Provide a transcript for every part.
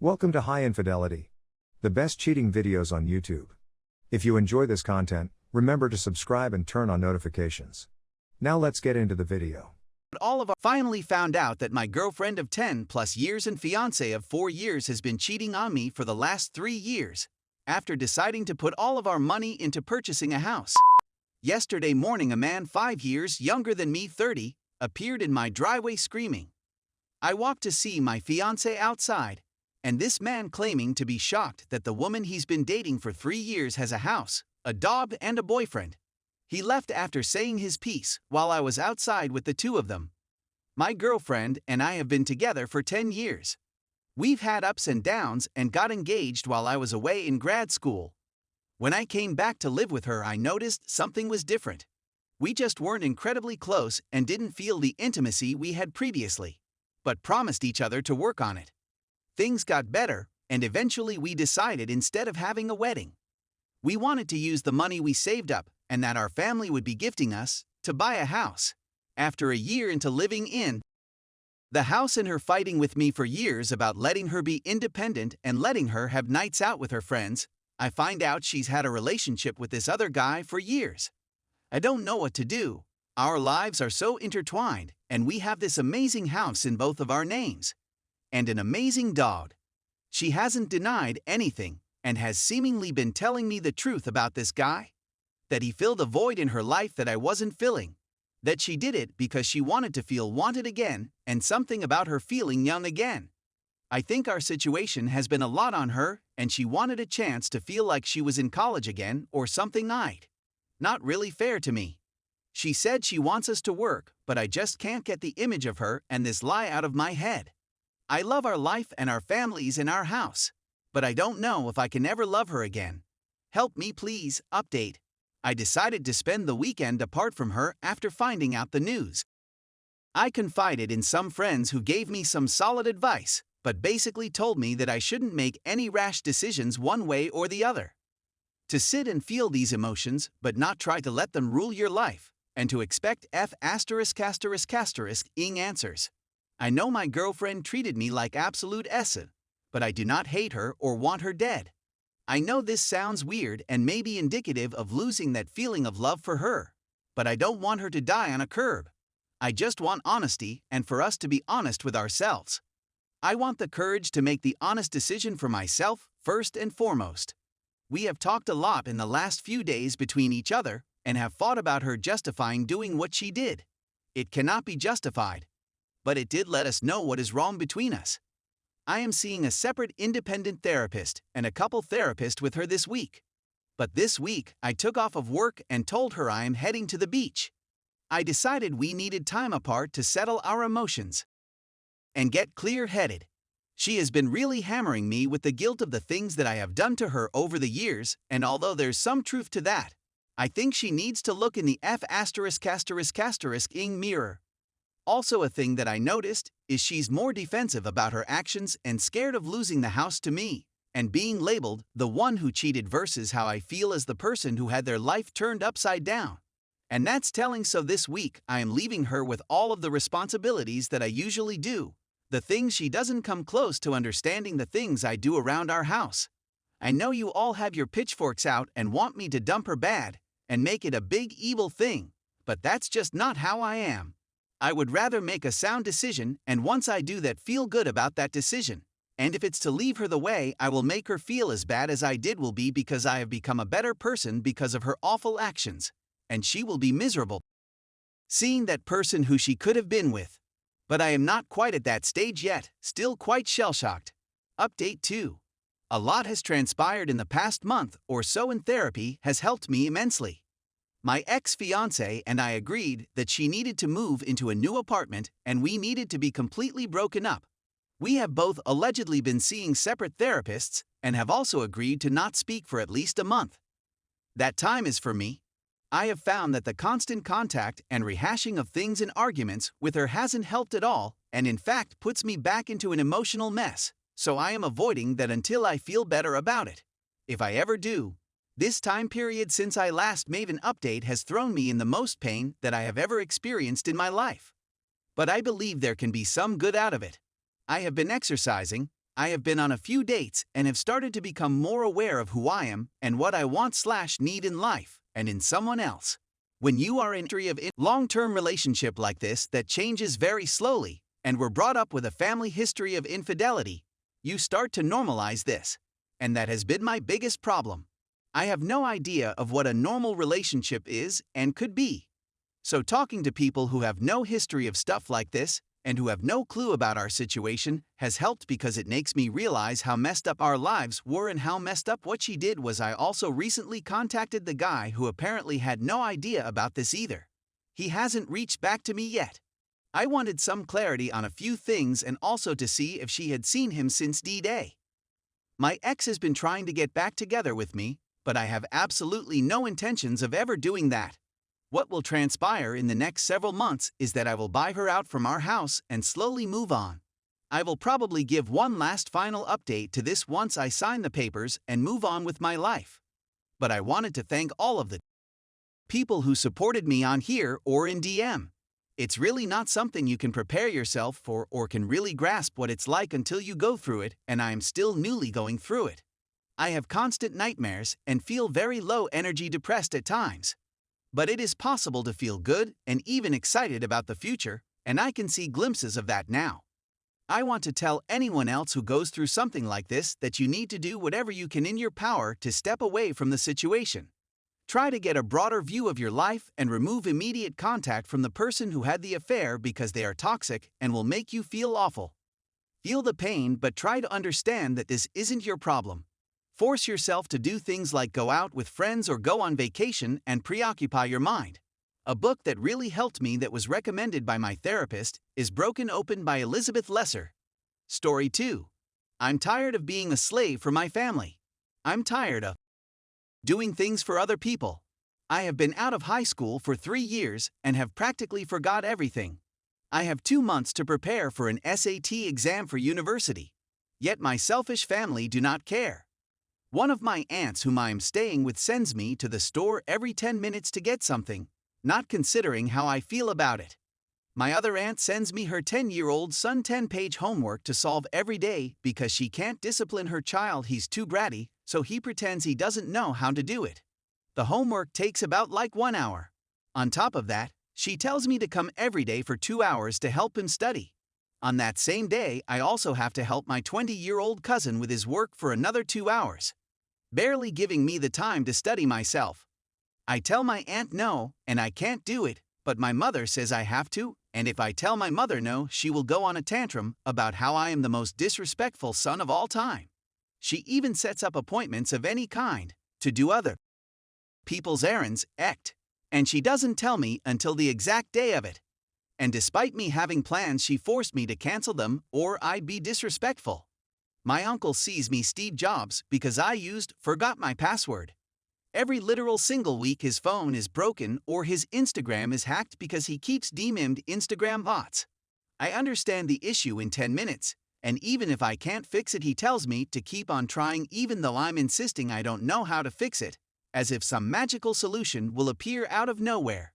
Welcome to High Infidelity, the best cheating videos on YouTube. If you enjoy this content, remember to subscribe and turn on notifications. Now let's get into the video. Finally found out that my girlfriend of 10 plus years and fiancé of 4 years has been cheating on me for the last 3 years, after deciding to put all of our money into purchasing a house. Yesterday morning a man 5 years younger than me, 30, appeared in my driveway screaming. I walked to see my fiancé outside, and this man claiming to be shocked that the woman he's been dating for 3 years has a house, a dog and a boyfriend. He left after saying his piece while I was outside with the two of them. My girlfriend and I have been together for 10 years. We've had ups and downs and got engaged while I was away in grad school. When I came back to live with her, I noticed something was different. We just weren't incredibly close and didn't feel the intimacy we had previously, but promised each other to work on it. Things got better, and eventually we decided instead of having a wedding, we wanted to use the money we saved up and that our family would be gifting us to buy a house. After a year into living in the house and her fighting with me for years about letting her be independent and letting her have nights out with her friends, I find out she's had a relationship with this other guy for years. I don't know what to do. Our lives are so intertwined, and we have this amazing house in both of our names. And an amazing dog. She hasn't denied anything and has seemingly been telling me the truth about this guy. That he filled a void in her life that I wasn't filling. That she did it because she wanted to feel wanted again, and something about her feeling young again. I think our situation has been a lot on her, and she wanted a chance to feel like she was in college again or something. Not really fair to me. She said she wants us to work, but I just can't get the image of her and this lie out of my head. I love our life and our families and our house, but I don't know if I can ever love her again. Help me please. Update. I decided to spend the weekend apart from her after finding out the news. I confided in some friends who gave me some solid advice, but basically told me that I shouldn't make any rash decisions one way or the other. To sit and feel these emotions, but not try to let them rule your life, and to expect ing answers. I know my girlfriend treated me like absolute S, but I do not hate her or want her dead. I know this sounds weird and may be indicative of losing that feeling of love for her, but I don't want her to die on a curb. I just want honesty and for us to be honest with ourselves. I want the courage to make the honest decision for myself first and foremost. We have talked a lot in the last few days between each other and have fought about her justifying doing what she did. It cannot be justified. But it did let us know what is wrong between us. I am seeing a separate independent therapist and a couple therapist with her this week. But this week, I took off of work and told her I am heading to the beach. I decided we needed time apart to settle our emotions and get clear-headed. She has been really hammering me with the guilt of the things that I have done to her over the years, and although there's some truth to that, I think she needs to look in the mirror. Also, a thing that I noticed is she's more defensive about her actions and scared of losing the house to me and being labeled the one who cheated versus how I feel as the person who had their life turned upside down. And that's telling. So this week I am leaving her with all of the responsibilities that I usually do, the things she doesn't come close to understanding, the things I do around our house. I know you all have your pitchforks out and want me to dump her bad and make it a big evil thing, but that's just not how I am. I would rather make a sound decision, and once I do that, feel good about that decision. And if it's to leave her the way I will make her feel as bad as I did will be because I have become a better person because of her awful actions. And she will be miserable seeing that person who she could have been with. But I am not quite at that stage yet, still quite shell-shocked. Update 2. A lot has transpired in the past month or so, and therapy has helped me immensely. My ex-fiancé and I agreed that she needed to move into a new apartment and we needed to be completely broken up. We have both allegedly been seeing separate therapists and have also agreed to not speak for at least a month. That time is for me. I have found that the constant contact and rehashing of things and arguments with her hasn't helped at all and in fact puts me back into an emotional mess, so I am avoiding that until I feel better about it. If I ever do, this time period since I last made an update has thrown me in the most pain that I have ever experienced in my life. But I believe there can be some good out of it. I have been exercising, I have been on a few dates and have started to become more aware of who I am and what I want/need in life and in someone else. When you are in a long-term relationship like this that changes very slowly and were brought up with a family history of infidelity, you start to normalize this. And that has been my biggest problem. I have no idea of what a normal relationship is and could be. So talking to people who have no history of stuff like this and who have no clue about our situation has helped because it makes me realize how messed up our lives were and how messed up what she did was. I also recently contacted the guy who apparently had no idea about this either. He hasn't reached back to me yet. I wanted some clarity on a few things and also to see if she had seen him since D-Day. My ex has been trying to get back together with me, but I have absolutely no intentions of ever doing that. What will transpire in the next several months is that I will buy her out from our house and slowly move on. I will probably give one last final update to this once I sign the papers and move on with my life. But I wanted to thank all of the people who supported me on here or in DM. It's really not something you can prepare yourself for or can really grasp what it's like until you go through it, and I am still newly going through it. I have constant nightmares and feel very low energy depressed at times. But it is possible to feel good and even excited about the future, and I can see glimpses of that now. I want to tell anyone else who goes through something like this that you need to do whatever you can in your power to step away from the situation. Try to get a broader view of your life and remove immediate contact from the person who had the affair because they are toxic and will make you feel awful. Feel the pain, but try to understand that this isn't your problem. Force yourself to do things like go out with friends or go on vacation and preoccupy your mind. A book that really helped me that was recommended by my therapist is Broken Open by Elizabeth Lesser. Story 2. I'm tired of being a slave for my family. I'm tired of doing things for other people. I have been out of high school for 3 years and have practically forgot everything. I have 2 months to prepare for an SAT exam for university. Yet my selfish family do not care. One of my aunts whom I am staying with sends me to the store every 10 minutes to get something, not considering how I feel about it. My other aunt sends me her 10-year-old son 10-page homework to solve every day because she can't discipline her child. He's too bratty, so he pretends he doesn't know how to do it. The homework takes about 1 hour. On top of that, she tells me to come every day for 2 hours to help him study. On that same day, I also have to help my 20-year-old cousin with his work for another 2 hours, barely giving me the time to study myself. I tell my aunt no, and I can't do it, but my mother says I have to, and if I tell my mother no, she will go on a tantrum about how I am the most disrespectful son of all time. She even sets up appointments of any kind to do other people's errands, and she doesn't tell me until the exact day of it. And despite me having plans, she forced me to cancel them or I'd be disrespectful. My uncle sees me Steve Jobs because I forgot my password. Every literal single week his phone is broken or his Instagram is hacked because he keeps DM'd Instagram bots. I understand the issue in 10 minutes, and even if I can't fix it, he tells me to keep on trying even though I'm insisting I don't know how to fix it, as if some magical solution will appear out of nowhere.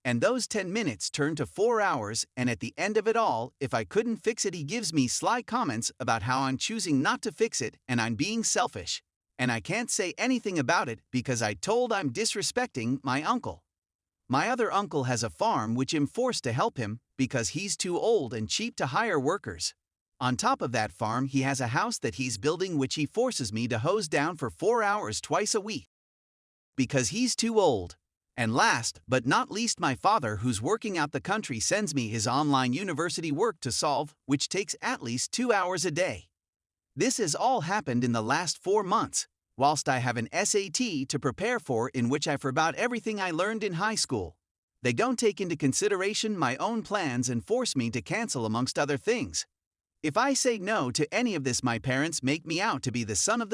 And those 10 minutes turn to 4 hours, and at the end of it all, if I couldn't fix it, he gives me sly comments about how I'm choosing not to fix it and I'm being selfish. And I can't say anything about it because I told I'm disrespecting my uncle. My other uncle has a farm which I'm forced to help him because he's too old and cheap to hire workers. On top of that farm, he has a house that he's building which he forces me to hose down for 4 hours twice a week because he's too old. And last but not least, my father, who's working out the country, sends me his online university work to solve, which takes at least 2 hours a day. This has all happened in the last 4 months, whilst I have an SAT to prepare for in which I forgot everything I learned in high school. They don't take into consideration my own plans and force me to cancel amongst other things. If I say no to any of this, my parents make me out to be the son of the